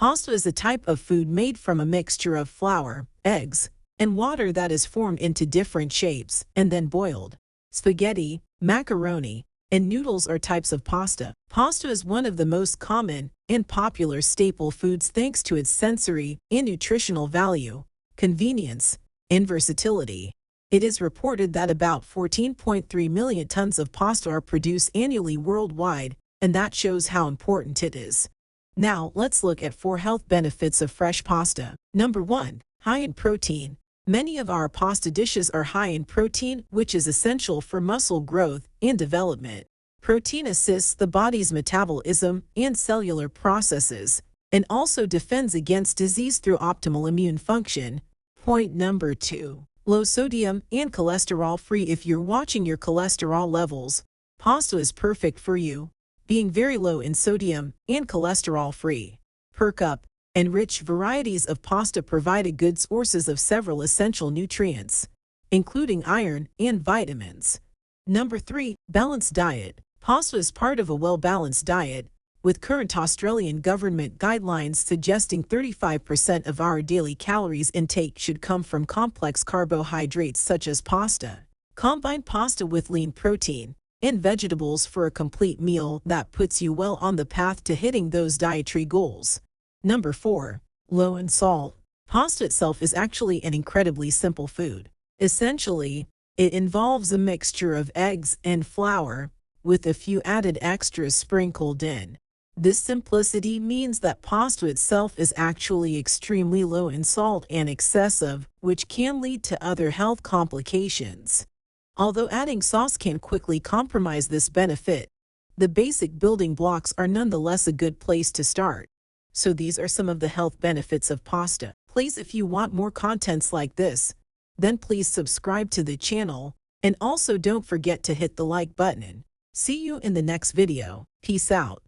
Pasta is a type of food made from a mixture of flour, eggs, and water that is formed into different shapes and then boiled. Spaghetti, macaroni, and noodles are types of pasta. Pasta is one of the most common and popular staple foods thanks to its sensory and nutritional value, convenience, and versatility. It is reported that about 14.3 million tons of pasta are produced annually worldwide, and that shows how important it is. Now, let's look at 4 health benefits of fresh pasta. Number 1. High in protein. Many of our pasta dishes are high in protein, which is essential for muscle growth and development. Protein assists the body's metabolism and cellular processes, and also defends against disease through optimal immune function. Point number 2. Low sodium and cholesterol-free. If you're watching your cholesterol levels, pasta is perfect for you, being very low in sodium and cholesterol-free. Per cup, and rich varieties of pasta provide good sources of several essential nutrients, including iron and vitamins. Number 3. Balanced diet. Pasta is part of a well-balanced diet, with current Australian government guidelines suggesting 35% of our daily calories intake should come from complex carbohydrates such as pasta. Combine pasta with lean protein and vegetables for a complete meal that puts you well on the path to hitting those dietary goals. Number 4. Low in salt. Pasta itself is actually an incredibly simple food. Essentially, it involves a mixture of eggs and flour, with a few added extras sprinkled in. This simplicity means that pasta itself is actually extremely low in salt and excessive, which can lead to other health complications. Although adding sauce can quickly compromise this benefit, the basic building blocks are nonetheless a good place to start. So these are some of the health benefits of pasta. Please, if you want more contents like this, then please subscribe to the channel, and also don't forget to hit the like button. See you in the next video. Peace out.